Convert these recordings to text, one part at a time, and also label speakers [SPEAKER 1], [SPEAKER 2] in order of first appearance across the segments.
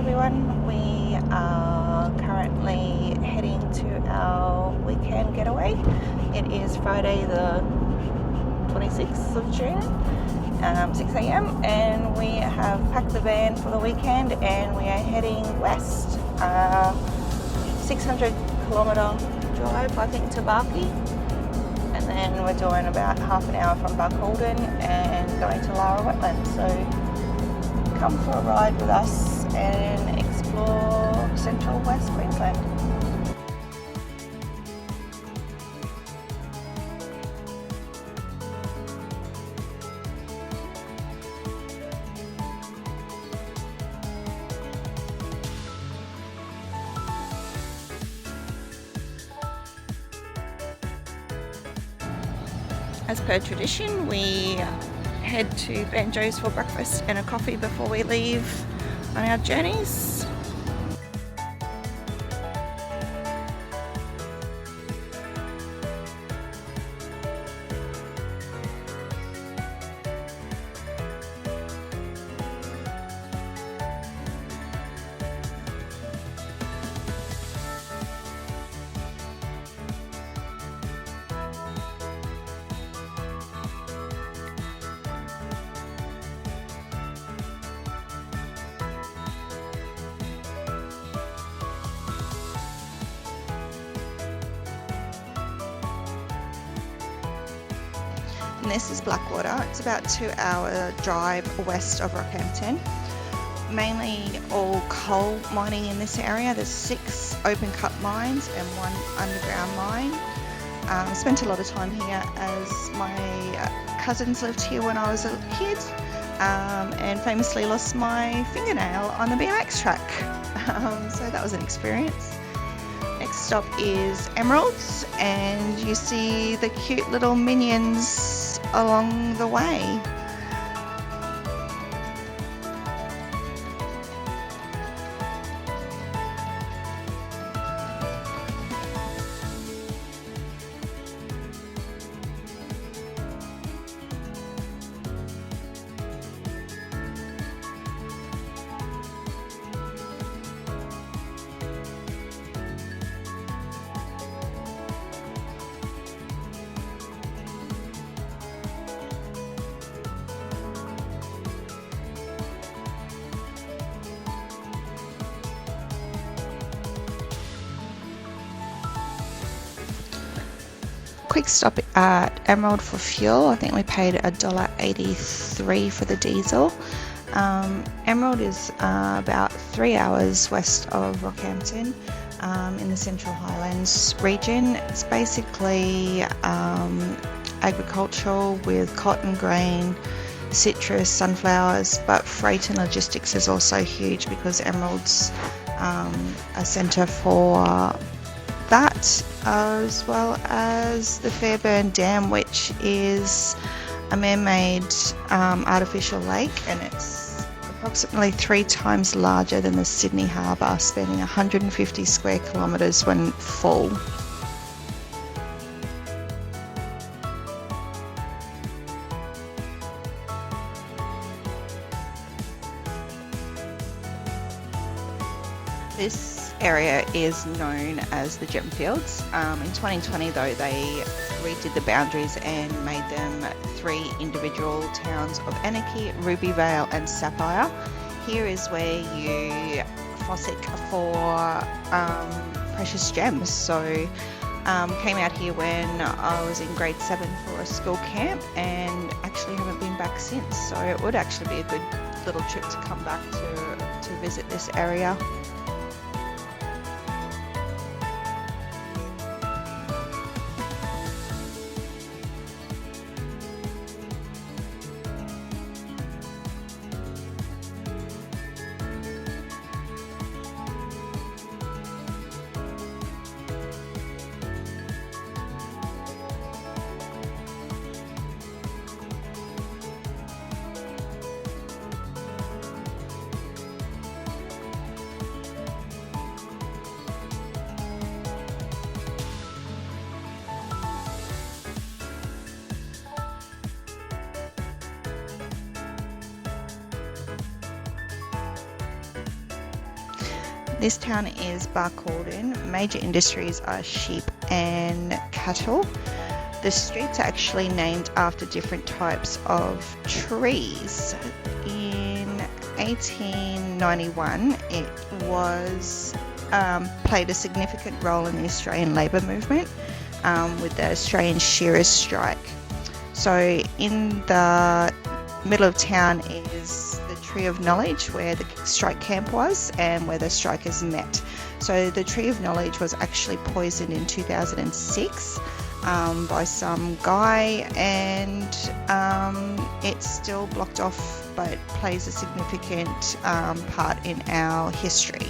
[SPEAKER 1] everyone. We are currently heading to our weekend getaway. It is Friday the 26th of June, 6 a.m. and we have packed the van for the weekend and we are heading west. 600 kilometre drive, I think, to Barkey, and then we're doing about half an hour from Buckholden and going to Lara Wetlands. So come for a ride with us and explore central West Queensland. As per tradition, we head to Banjo's for breakfast and a coffee before we leave on our journeys. And this is Blackwater. It's about a 2-hour drive west of Rockhampton. Mainly all coal mining in this area. There's 6 open cut mines and 1 underground mine. I spent a lot of time here as my cousins lived here when I was a kid, and famously lost my fingernail on the BMX track. So that was an experience. Next stop is Emeralds, and you see the cute little minions along the way. Quick stop at Emerald for fuel. I think we paid $1.83 for the diesel. Emerald is about 3 hours west of Rockhampton, in the Central Highlands region. It's basically agricultural with cotton, grain, citrus, sunflowers, but freight and logistics is also huge because Emerald's a centre for that, as well as the Fairburn Dam, which is a man-made artificial lake, and it's approximately 3 times larger than the Sydney Harbour, spanning 150 square kilometres when full. This area is known as the Gemfields. In 2020 though, they redid the boundaries and made them 3 individual towns of Anarchy, Rubyvale and Sapphire. Here is where you fossick for precious gems. So came out here when I was in grade 7 for a school camp and actually haven't been back since. So it would actually be a good little trip to come back to visit this area. This town is Barcaldine. Major industries are sheep and cattle. The streets are actually named after different types of trees. In 1891, it was played a significant role in the Australian labour movement with the Australian Shearers' Strike. So in the middle of town is the Tree of Knowledge, where the strike camp was and where the strikers met. So the Tree of Knowledge was actually poisoned in 2006 by some guy, and it's still blocked off, but plays a significant part in our history.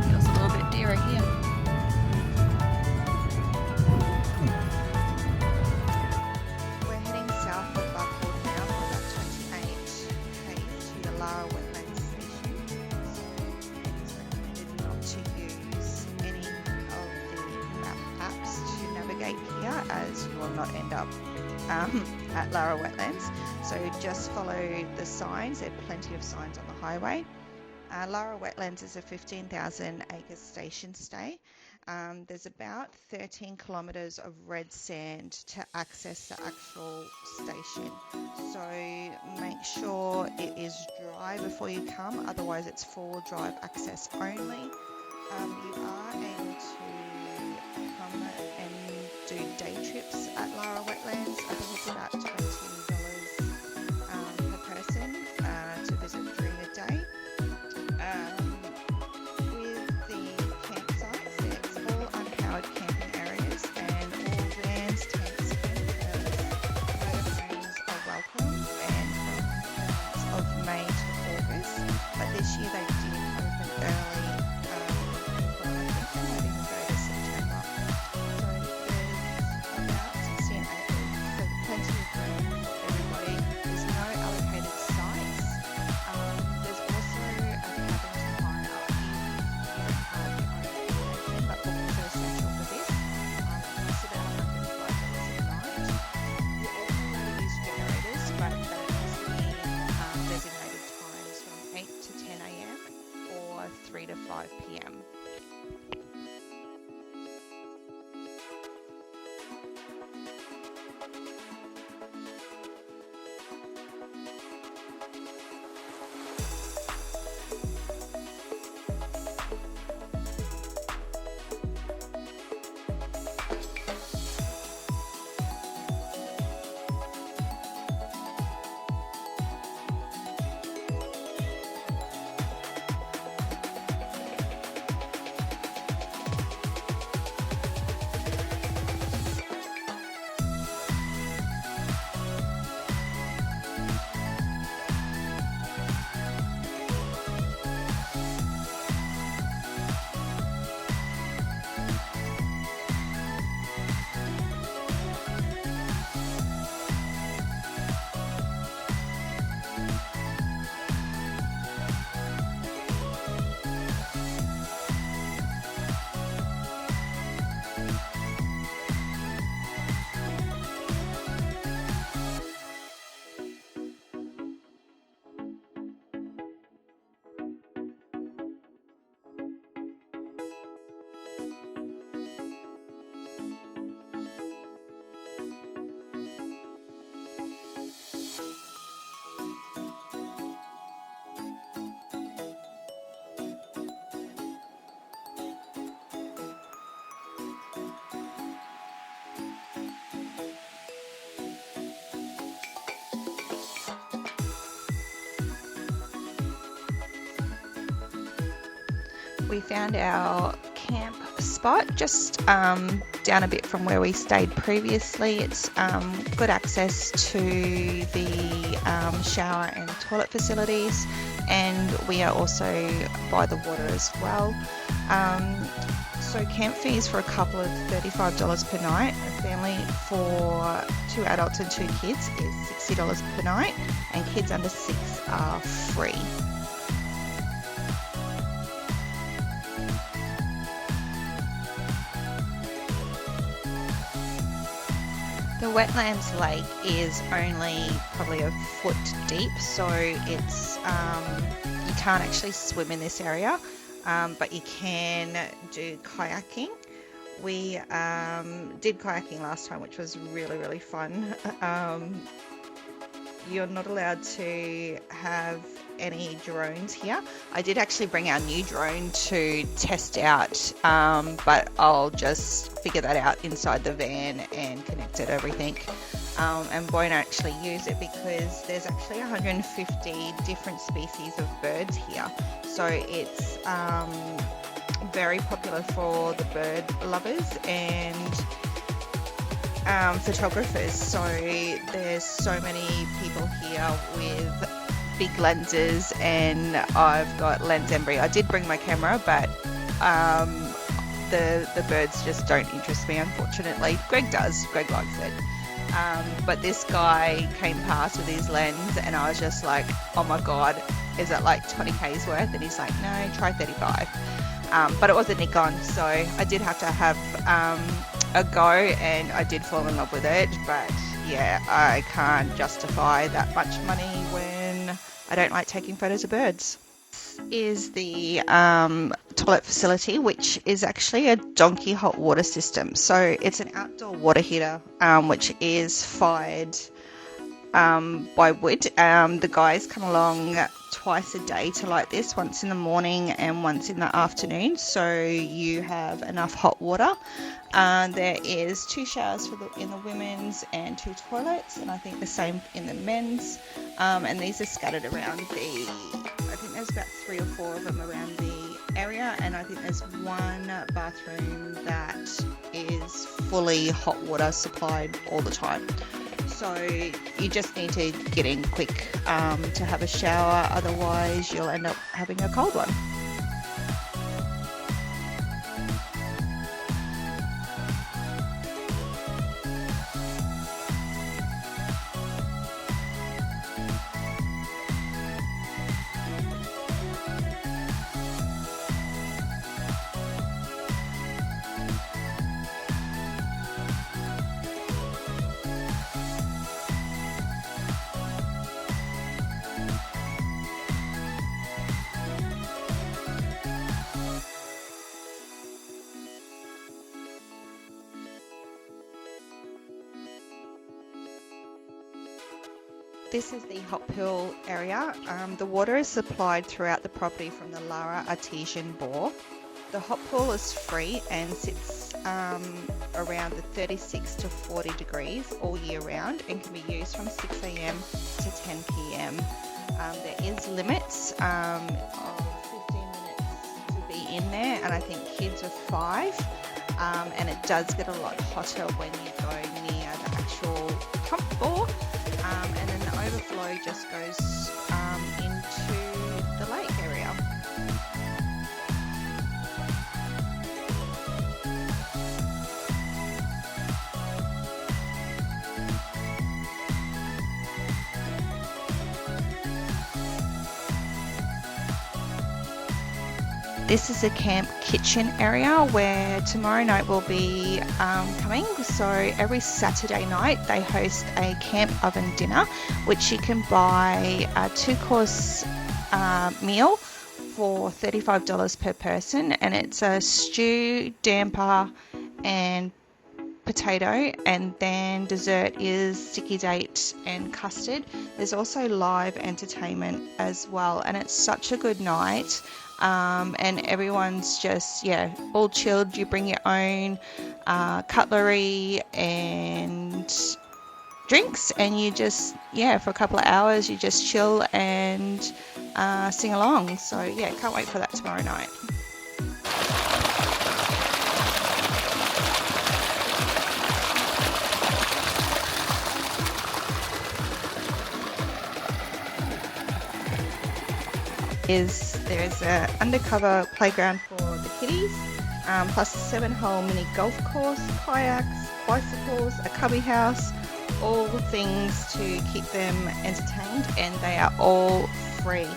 [SPEAKER 1] Feels a little bit dearer here. We're heading south of Barcaldine now for about 28 km to the Lara Wetlands station. So it's recommended not to use any of the map apps to navigate here, as you will not end up at Lara Wetlands. So just follow the signs. There are plenty of signs on the highway. Lara Wetlands is a 15,000 acre station stay. There's about 13 kilometres of red sand to access the actual station. So make sure it is dry before you come, otherwise it's 4-wheel drive access only. You are able to come and do day trips at Lara Wetlands. I think it's about $20 per person to visit during the day. With the campsites, it's all unpowered camping areas, and all vans, tents, campers, motorhomes are welcome, and from of May to August. But this year they did open early, for I think they might even go to September. So there's about 16 acres, so plenty of room for everybody. There's no allocated sites. There's also a cabin to hire if you don't have your own accommodation, but bookings are essential for this. It's about $105 a night. You also want to use generators, but that has to be designated times from 8 to 10 a.m. or 3 to 5 p.m. We found our camp spot just down a bit from where we stayed previously. It's good access to the shower and toilet facilities, and we are also by the water as well. So camp fees for a couple of $35 per night. A family for 2 adults and 2 kids is $60 per night, and kids under 6 are free. The Wetlands lake is only probably a foot deep, so it's you can't actually swim in this area, but you can do kayaking. We did kayaking last time, which was really fun. You're not allowed to have any drones here. I did actually bring our new drone to test out, but I'll just figure that out inside the van and connect it everything, and won't actually use it because there's actually 150 different species of birds here, so it's very popular for the bird lovers and photographers. So there's so many people here with big lenses, and I've got lens envy. I did bring my camera, but the birds just don't interest me, unfortunately. Greg does. Greg likes it. But this guy came past with his lens, and I was just like, oh my god, is it like 20k's worth? And he's like, no, try 35. But it was a Nikon, so I did have to have a go, and I did fall in love with it. But yeah, I can't justify that much money when I don't like taking photos of birds. This is the toilet facility, which is actually a donkey hot water system. So it's an outdoor water heater, which is fired by wood. The guys come along twice a day to light this, once in the morning and once in the afternoon, so you have enough hot water. There is 2 showers in the women's and 2 toilets, and I think the same in the men's, and these are scattered around I think there's about 3 or 4 of them around the area, and I think there's one bathroom that is fully hot water supplied all the time. So you just need to get in quick to have a shower, otherwise you'll end up having a cold one. This is the hot pool area. The water is supplied throughout the property from the Lara artesian bore. The hot pool is free and sits around the 36 to 40 degrees all year round and can be used from 6 a.m. to 10 p.m. There is limits of 15 minutes to be in there, and I think kids are 5, and it does get a lot hotter when you go near the actual pump bore, and then the overflow just goes into the lake area. This is a camp kitchen area where tomorrow night we'll be coming. So every Saturday night they host a camp oven dinner, which you can buy a 2-course meal for $35 per person, and it's a stew, damper and potato, and then dessert is sticky date and custard. There's also live entertainment as well, and it's such a good night. And everyone's just, all chilled. You bring your own cutlery and drinks, and you just, for a couple of hours, you just chill and sing along. So, can't wait for that tomorrow night. There's an undercover playground for the kiddies, plus a 7-hole mini golf course, kayaks, bicycles, a cubby house, all the things to keep them entertained, and they are all free.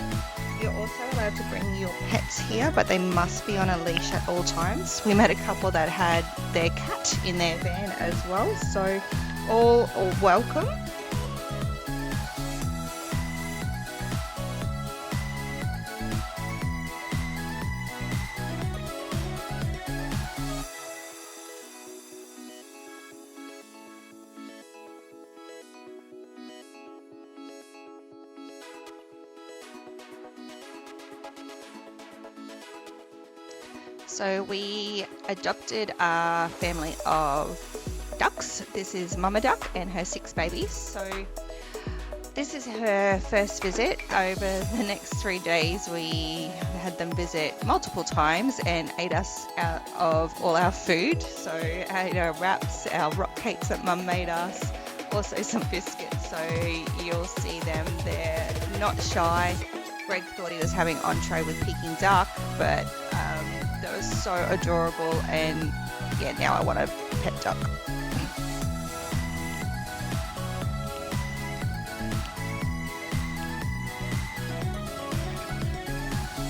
[SPEAKER 1] You're also allowed to bring your pets here, but they must be on a leash at all times. We met a couple that had their cat in their van as well, so all welcome. So we adopted a family of ducks. This is Mama Duck and her 6 babies. So this is her first visit. Over the next 3 days, we had them visit multiple times and ate us out of all our food. So ate our wraps, our rock cakes that Mum made us, also some biscuits. So you'll see them, they're not shy. Greg thought he was having entree with Peking duck, but that was so adorable, and yeah, now I want a pet duck.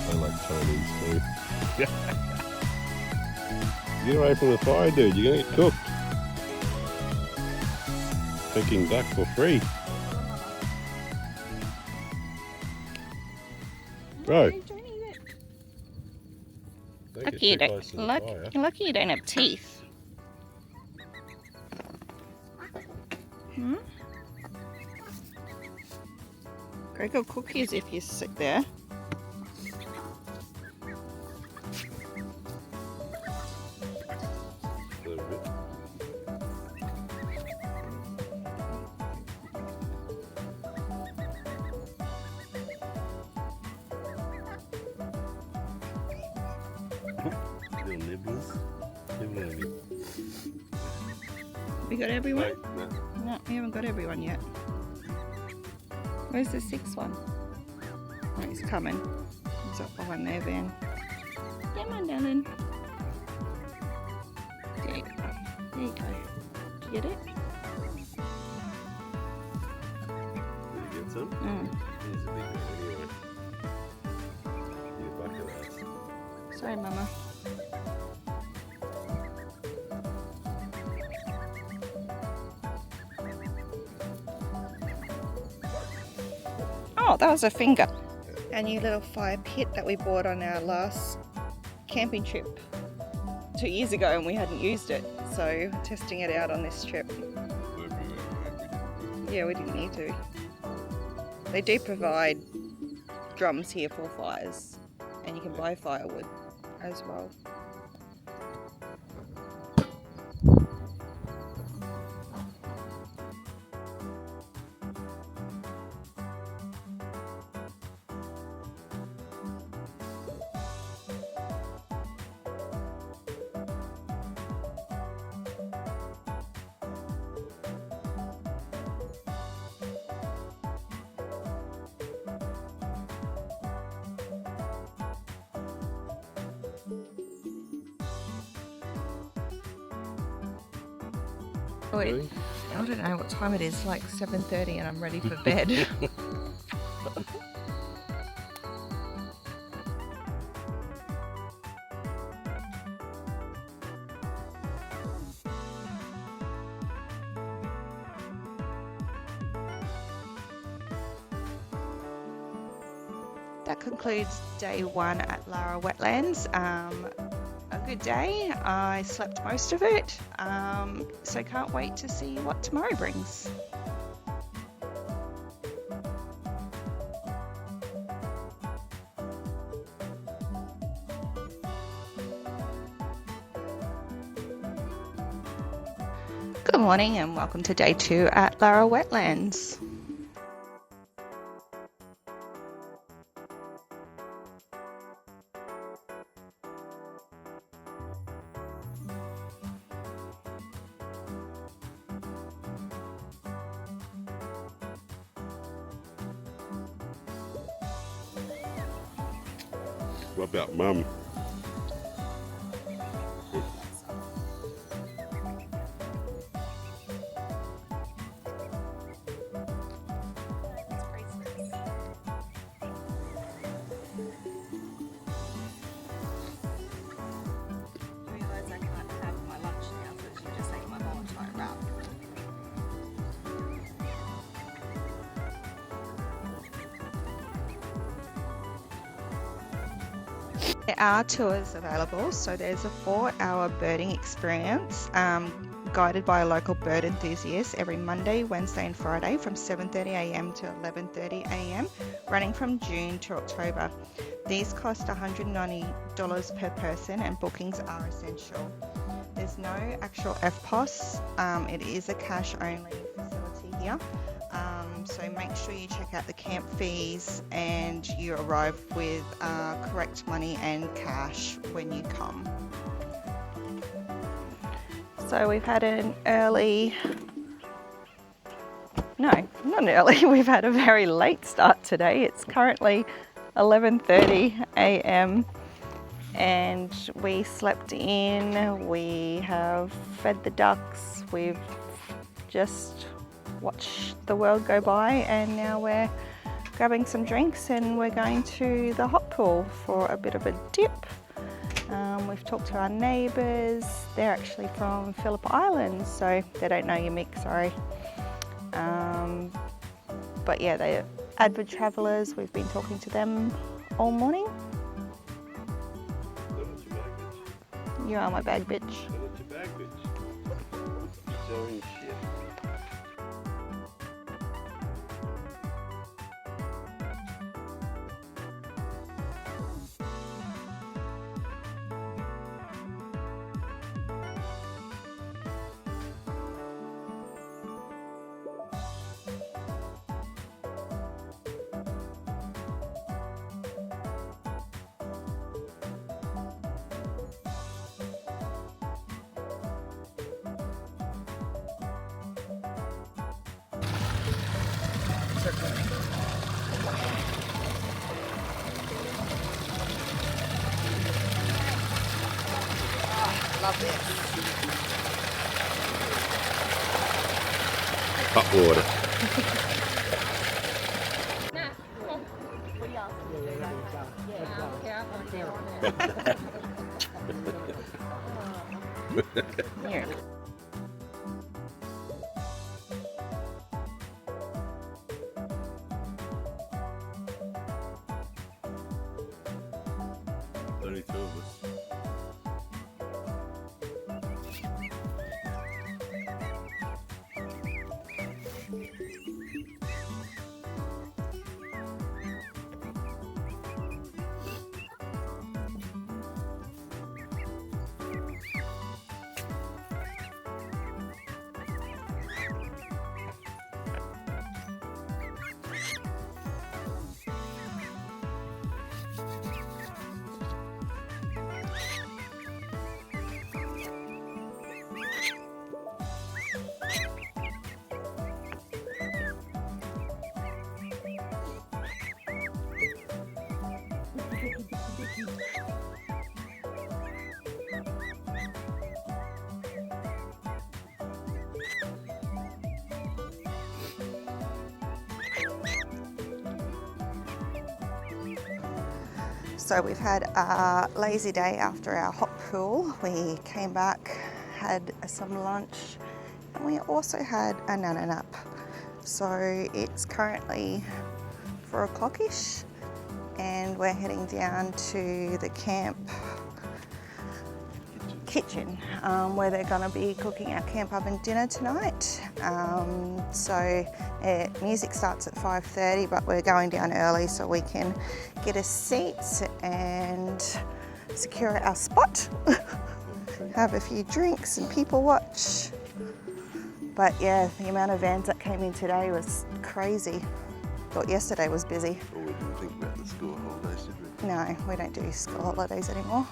[SPEAKER 2] I like Chinese food. Get away from the fire, dude, you're gonna get cooked. Peking duck for free. Bro.
[SPEAKER 1] Lucky you don't have teeth. Greg will cook you if you sit there.
[SPEAKER 2] Little nibbles.
[SPEAKER 1] We got everyone?
[SPEAKER 2] Wait, no.
[SPEAKER 1] No, we haven't got everyone yet. Where's the 6th one? Oh, he's coming. He's up behind their van. Come on, darling. There you go. There you go. Did you get it?
[SPEAKER 2] Did you get some? Here's a big one anyway. You bucket ass.
[SPEAKER 1] Sorry, Mama. Oh, that was a finger. Our new little fire pit that we bought on our last camping trip 2 years ago, and we hadn't used it, so testing it out on this trip. Yeah, we didn't need to. They do provide drums here for fires, and you can buy firewood as well. Wait, I don't know what time it is, like 7:30 and I'm ready for bed. That concludes day 1 at Lara Wetlands. A good day. I slept most of it, so can't wait to see what tomorrow brings. Good morning and welcome to day 2 at Lara Wetlands.
[SPEAKER 2] What about Mum?
[SPEAKER 1] There are tours available, so there's a 4-hour birding experience guided by a local bird enthusiast every Monday, Wednesday and Friday from 7:30 a.m. to 11:30 a.m. running from June to October. These cost $190 per person and bookings are essential. There's no actual FPOS, it is a cash only facility here. So make sure you check out the camp fees and you arrive with correct money and cash when you come. So we've had an early, no, not an early, we've had a very late start today. It's currently 11:30 a.m. and we slept in, we have fed the ducks, we've just watched the world go by, and now we're grabbing some drinks and we're going to the hot pool for a bit of a dip. We've talked to our neighbours, they're actually from Phillip Island, so they don't know you, Mick, sorry. But yeah, they're avid travellers, we've been talking to them all morning. You are my bag bitch.
[SPEAKER 2] Your bag bitch. Showing shit.
[SPEAKER 1] Love this.
[SPEAKER 2] Hot water.
[SPEAKER 1] Here.
[SPEAKER 2] Only two of us.
[SPEAKER 1] So we've had a lazy day after our hot pool. We came back, had some lunch, and we also had a nana nap. So it's currently 4 o'clock-ish and we're heading down to the camp kitchen where they're going to be cooking our camp oven dinner tonight. Music starts at 5:30, but we're going down early so we can get us seats and secure our spot. Have a few drinks and people watch. But yeah, the amount of vans that came in today was crazy. Thought yesterday was busy.
[SPEAKER 2] Well, we didn't think about the school holidays, did we?
[SPEAKER 1] No, we don't do school holidays anymore.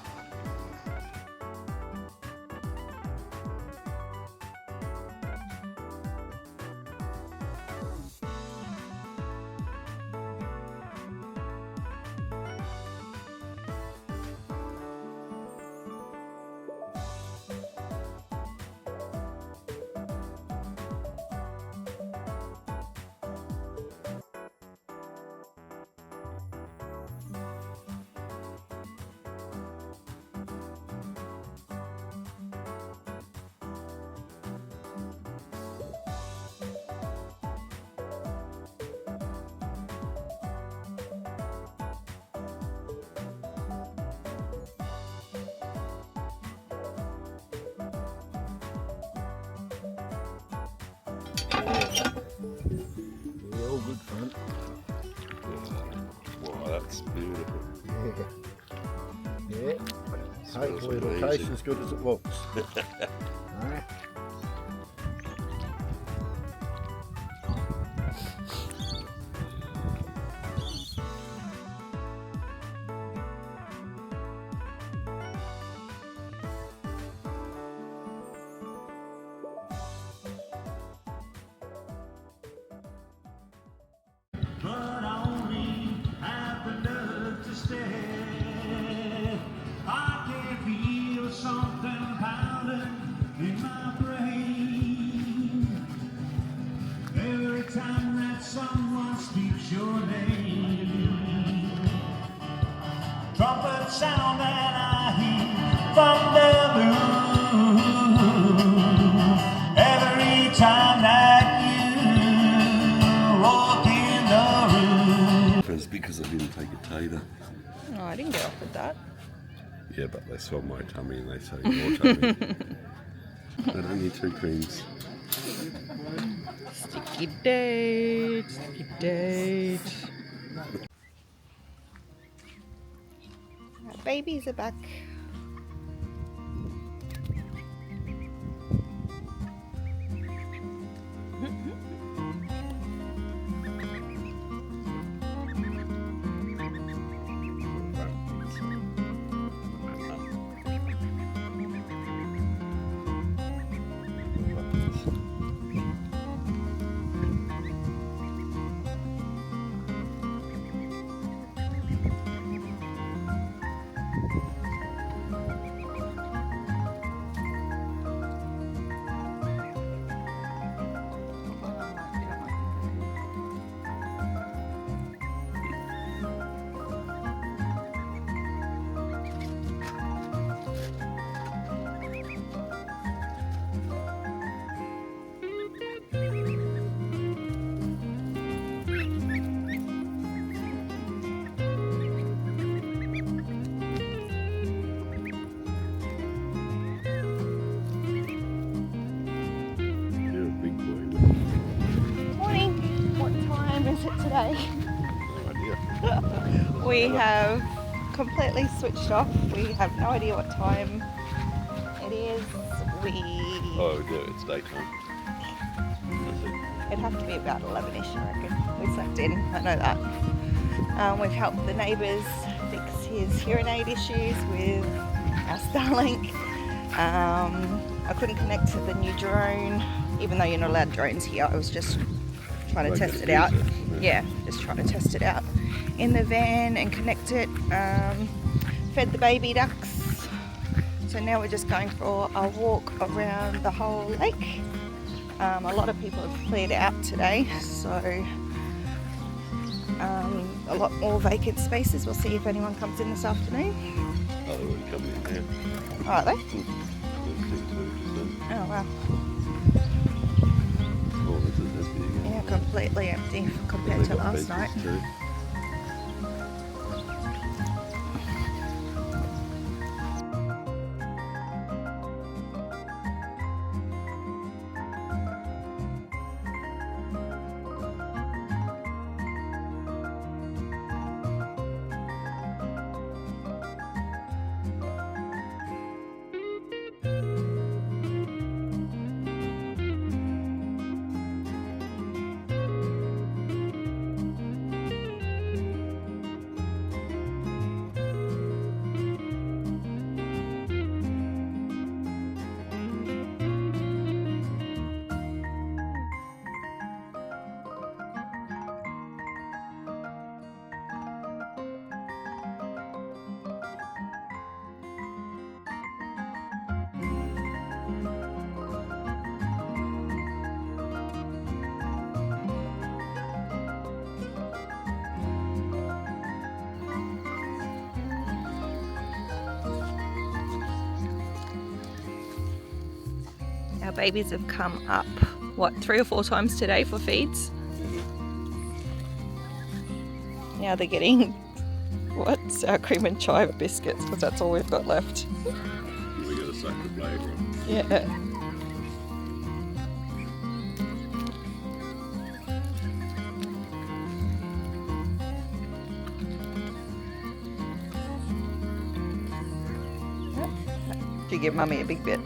[SPEAKER 3] Yeah.
[SPEAKER 2] Smells
[SPEAKER 3] Hopefully it'll
[SPEAKER 2] amazing.
[SPEAKER 3] taste as good as it looks. Alright.
[SPEAKER 4] But I only have the nerve to stay. I can feel something pounding in my brain. Every time that someone speaks your name, trumpet sound that I hear from the moon. Every time that you walk in the room.
[SPEAKER 2] It's because I didn't take a tater.
[SPEAKER 1] Oh, I didn't get offered that.
[SPEAKER 2] Yeah, but they saw my tummy and they say your tummy. I don't need 2 creams.
[SPEAKER 1] Sticky date, sticky date. Our babies are back.
[SPEAKER 2] You're a big boy.
[SPEAKER 1] Morning. What time is it today?
[SPEAKER 2] No idea.
[SPEAKER 1] We have completely switched off. We have no idea what time it is.
[SPEAKER 2] Oh, yeah, it's daytime. That's it.
[SPEAKER 1] It'd have to be about 11ish, I reckon. We slept in, I know that. We've helped the neighbours fix his hearing aid issues with our Starlink. I couldn't connect to the new drone, even though you're not allowed drones here. I was just trying to
[SPEAKER 2] Like
[SPEAKER 1] test
[SPEAKER 2] it
[SPEAKER 1] it out.
[SPEAKER 2] is,
[SPEAKER 1] Yeah, just trying to test it out in the van and connect it. Fed the baby ducks. So now we're just going for a walk around the whole lake. A lot of people have cleared out today, so a lot more vacant spaces. We'll see if anyone comes in this afternoon.
[SPEAKER 2] Oh, they're already coming in now.
[SPEAKER 1] Oh, are they?
[SPEAKER 2] There's 2 just then.
[SPEAKER 1] Oh, wow.
[SPEAKER 2] Oh, this is empty again.
[SPEAKER 1] Yeah, completely empty compared
[SPEAKER 2] They
[SPEAKER 1] to
[SPEAKER 2] got
[SPEAKER 1] last
[SPEAKER 2] benches
[SPEAKER 1] night.
[SPEAKER 2] too.
[SPEAKER 1] Our babies have come up, what, 3 or 4 times today for feeds? Now they're getting, what, sour cream and chive biscuits, because that's all we've got left.
[SPEAKER 2] We got to suck the flavour on.
[SPEAKER 1] Yeah.
[SPEAKER 5] Do you give Mummy a big bit?